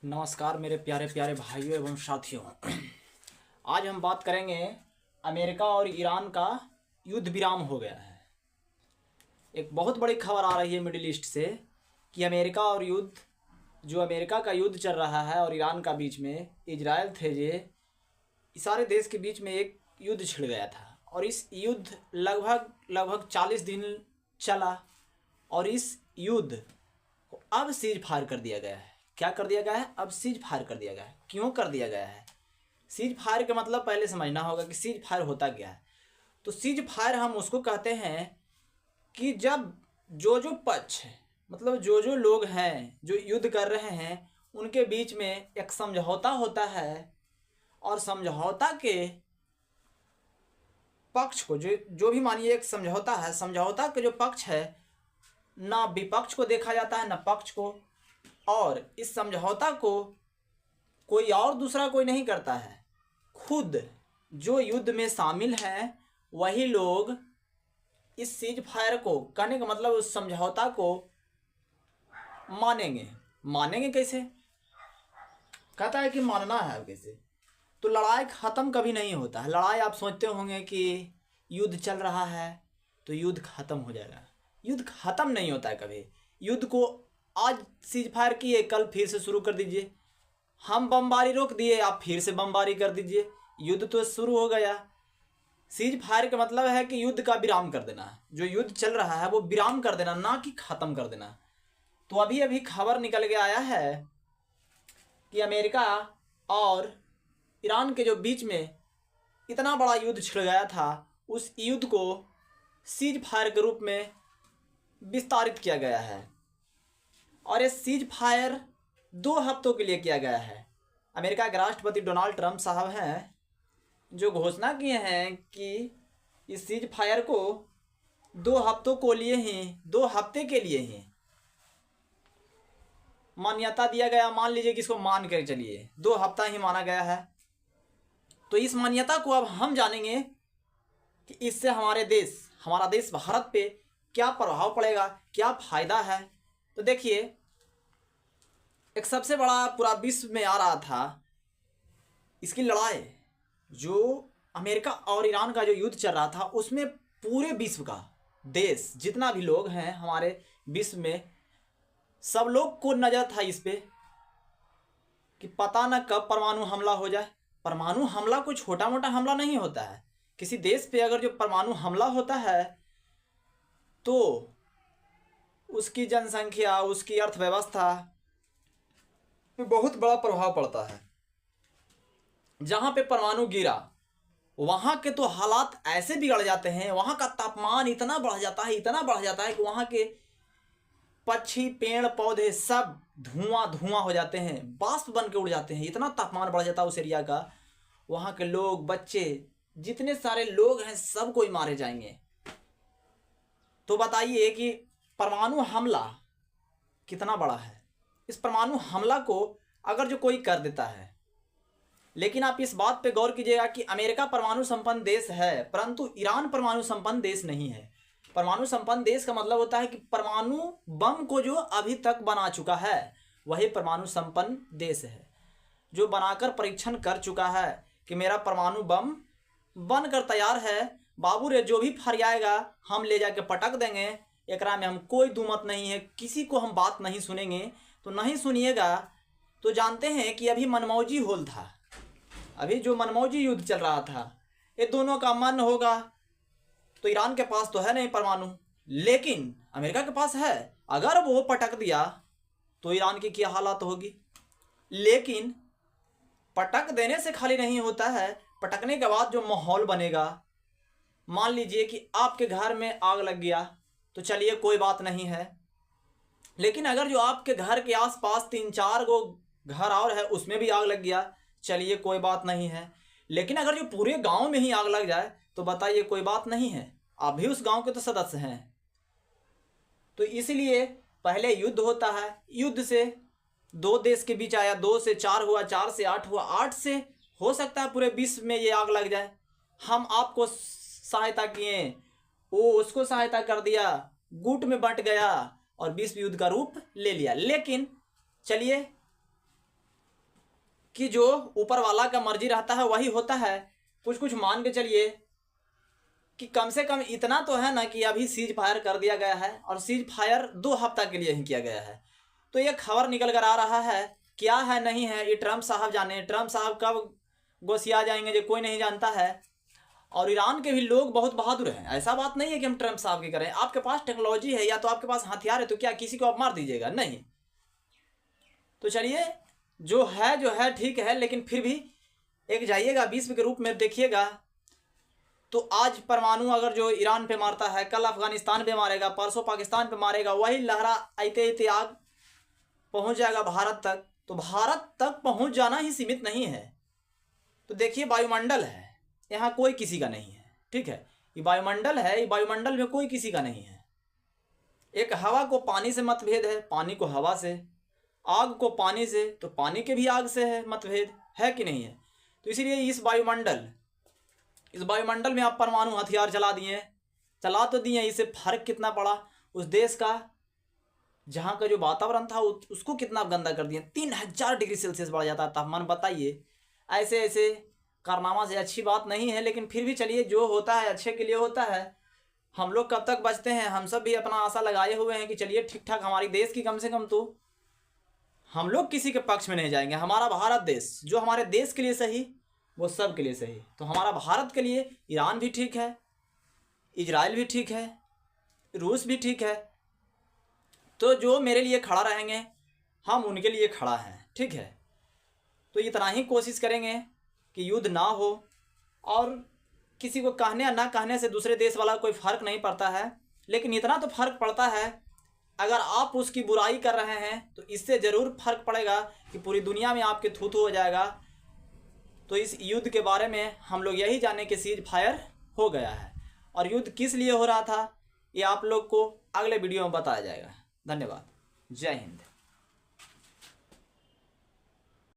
नमस्कार मेरे प्यारे प्यारे भाइयों एवं साथियों। आज हम बात करेंगे अमेरिका और ईरान का युद्ध विराम हो गया है। एक बहुत बड़ी खबर आ रही है मिडिल ईस्ट से कि अमेरिका का युद्ध चल रहा है और ईरान का बीच में इजराइल थे ये सारे देश के बीच में एक युद्ध छिड़ गया था और इस युद्ध लगभग 40 दिन चला और इस युद्ध को अब सीज फायर कर दिया गया है। क्या कर दिया गया है? अब सीज फायर कर दिया गया है। क्यों कर दिया गया है? सीज फायर का मतलब पहले समझना होगा कि सीज फायर होता क्या है। तो सीज फायर हम उसको कहते हैं कि जब जो पक्ष मतलब जो लोग हैं जो युद्ध कर रहे हैं उनके बीच में एक समझौता होता है और समझौता के पक्ष को जो भी मानिए एक समझौता है, समझौता के जो पक्ष है ना विपक्ष को देखा जाता है ना पक्ष को, और इस समझौता को कोई और दूसरा कोई नहीं करता है। खुद जो युद्ध में शामिल हैं वही लोग इस सीज फायर को करने का मतलब उस समझौता को मानेंगे कैसे? कहता है कि मानना है कैसे? तो लड़ाई ख़त्म कभी नहीं होता है। लड़ाई आप सोचते होंगे कि युद्ध चल रहा है तो युद्ध ख़त्म हो जाएगा। युद्ध ख़त्म नहीं होता है कभी। युद्ध को आज सीज फायर किए, कल फिर से शुरू कर दीजिए। हम बमबारी रोक दिए, आप फिर से बमबारी कर दीजिए। युद्ध तो शुरू हो गया। सीज फायर का मतलब है कि युद्ध का विराम कर देना। जो युद्ध चल रहा है वो विराम कर देना, ना कि ख़त्म कर देना। तो अभी खबर निकल के आया है कि अमेरिका और ईरान के जो बीच में इतना बड़ा युद्ध छिड़ गया था उस युद्ध को सीज फायर के रूप में विस्तारित किया गया है और ये सीज फायर 2 हफ्तों के लिए किया गया है। अमेरिका के राष्ट्रपति डोनाल्ड ट्रंप साहब हैं जो घोषणा किए हैं कि इस सीज फायर को 2 हफ्ते के लिए ही मान्यता दिया गया। मान लीजिए कि इसको मान कर चलिए 2 हफ्ता ही माना गया है। तो इस मान्यता को अब हम जानेंगे कि इससे हमारा देश भारत पे क्या प्रभाव पड़ेगा, क्या फ़ायदा है। तो देखिए, एक सबसे बड़ा पूरा विश्व में आ रहा था इसकी लड़ाई। जो अमेरिका और ईरान का जो युद्ध चल रहा था उसमें पूरे विश्व का देश जितना भी लोग हैं हमारे विश्व में सब लोग को नज़र था इस पे कि पता न कब परमाणु हमला हो जाए। परमाणु हमला कोई छोटा मोटा हमला नहीं होता है। किसी देश पे अगर जो परमाणु हमला होता है तो उसकी जनसंख्या, उसकी अर्थव्यवस्था में बहुत बड़ा प्रभाव पड़ता है। जहाँ पे परमाणु गिरा वहाँ के तो हालात ऐसे बिगड़ जाते हैं, वहाँ का तापमान इतना बढ़ जाता है कि वहाँ के पक्षी, पेड़ पौधे सब धुआं हो जाते हैं, बाष्प बन के उड़ जाते हैं। इतना तापमान बढ़ जाता है उस एरिया का। वहाँ के लोग, बच्चे, जितने सारे लोग हैं सब कोई मारे जाएंगे। तो बताइए कि परमाणु हमला कितना बड़ा है। इस परमाणु हमला को अगर जो कोई कर देता है, लेकिन आप इस बात पे गौर कीजिएगा कि अमेरिका परमाणु संपन्न देश है परंतु ईरान परमाणु संपन्न देश नहीं है। परमाणु संपन्न देश का मतलब होता है कि परमाणु बम को जो अभी तक बना चुका है वही परमाणु संपन्न देश है। जो बनाकर परीक्षण कर चुका है कि मेरा परमाणु बम बनकर तैयार है, बाबू रे जो भी फरियाएगा हम ले जाके पटक देंगे, एकरा में हम कोई दुमत नहीं है, किसी को हम बात नहीं सुनेंगे। तो नहीं सुनिएगा तो जानते हैं कि अभी मनमौजी होल था। अभी जो मनमौजी युद्ध चल रहा था ये दोनों का मन होगा। तो ईरान के पास तो है नहीं परमाणु, लेकिन अमेरिका के पास है। अगर वो पटक दिया तो ईरान की क्या हालत होगी। लेकिन पटक देने से खाली नहीं होता है, पटकने के बाद जो माहौल बनेगा, मान लीजिए कि आपके घर में आग लग गया तो चलिए कोई बात नहीं है। लेकिन अगर जो आपके घर के आसपास 3-4 गो घर और है उसमें भी आग लग गया, चलिए कोई बात नहीं है। लेकिन अगर जो पूरे गांव में ही आग लग जाए तो बताइए कोई बात नहीं है, आप भी उस गांव के तो सदस्य हैं। तो इसलिए पहले युद्ध होता है, युद्ध से 2 देश के बीच आया, 2 से 4 हुआ, 4 से 8 हुआ, 8 से हो सकता है पूरे विश्व में ये आग लग जाए। हम आपको सहायता किए, वो उसको सहायता कर दिया, गुट में बंट गया और विश्व युद्ध का रूप ले लिया। लेकिन चलिए कि जो ऊपर वाला का मर्जी रहता है वही होता है। कुछ कुछ मान के चलिए कि कम से कम इतना तो है ना कि अभी सीज फायर कर दिया गया है, और सीज फायर 2 हफ्ता के लिए ही किया गया है। तो ये खबर निकल कर आ रहा है, क्या है नहीं है ये ट्रम्प साहब जाने। ट्रम्प साहब कब गोसिया जाएंगे जो कोई नहीं जानता है। और ईरान के भी लोग बहुत बहादुर हैं। ऐसा बात नहीं है कि हम ट्रम्प साहब की करें। आपके पास टेक्नोलॉजी है या तो आपके पास हथियार है, तो क्या किसी को आप मार दीजिएगा? नहीं। तो चलिए जो है ठीक है, लेकिन फिर भी एक जाइएगा विश्व के रूप में देखिएगा तो आज परमाणु अगर जो ईरान पे मारता है, कल अफगानिस्तान पे मारेगा, परसों पाकिस्तान पे मारेगा, वही लहरा आते आग पहुंच जाएगा भारत तक। तो भारत तक पहुंच जाना ही सीमित नहीं है। तो देखिए वायुमंडल है, यहाँ कोई किसी का नहीं है, ठीक है। ये वायुमंडल है, ये वायुमंडल में कोई किसी का नहीं है। एक हवा को पानी से मतभेद है, पानी को हवा से, आग को पानी से, तो पानी के भी आग से है मतभेद, है कि नहीं है। तो इसीलिए इस वायुमंडल में आप परमाणु हथियार चला तो दिए, इससे फर्क कितना पड़ा उस देश का, जहाँ का जो वातावरण था उसको कितना गंदा कर दिया। 3000 डिग्री सेल्सियस बढ़ जाता है तापमान। बताइए, ऐसे ऐसे कारनामा से अच्छी बात नहीं है, लेकिन फिर भी चलिए जो होता है अच्छे के लिए होता है। हम लोग कब तक बचते हैं? हम सब भी अपना आशा लगाए हुए हैं कि चलिए ठीक ठाक हमारी देश की कम से कम, तो हम लोग किसी के पक्ष में नहीं जाएंगे। हमारा भारत देश जो हमारे देश के लिए सही वो सब के लिए सही। तो हमारा भारत के लिए ईरान भी ठीक है, इजराइल भी ठीक है, रूस भी ठीक है। तो जो मेरे लिए खड़ा रहेंगे हम उनके लिए खड़ा हैं, ठीक है। तो इतना ही कोशिश करेंगे कि युद्ध ना हो, और किसी को कहने या ना कहने से दूसरे देश वाला कोई फ़र्क नहीं पड़ता है। लेकिन इतना तो फ़र्क पड़ता है, अगर आप उसकी बुराई कर रहे हैं तो इससे ज़रूर फ़र्क पड़ेगा कि पूरी दुनिया में आपके थू-थू हो जाएगा। तो इस युद्ध के बारे में हम लोग यही जाने कि सीज फायर हो गया है, और युद्ध किस लिए हो रहा था ये आप लोग को अगले वीडियो में बताया जाएगा। धन्यवाद। जय हिंद।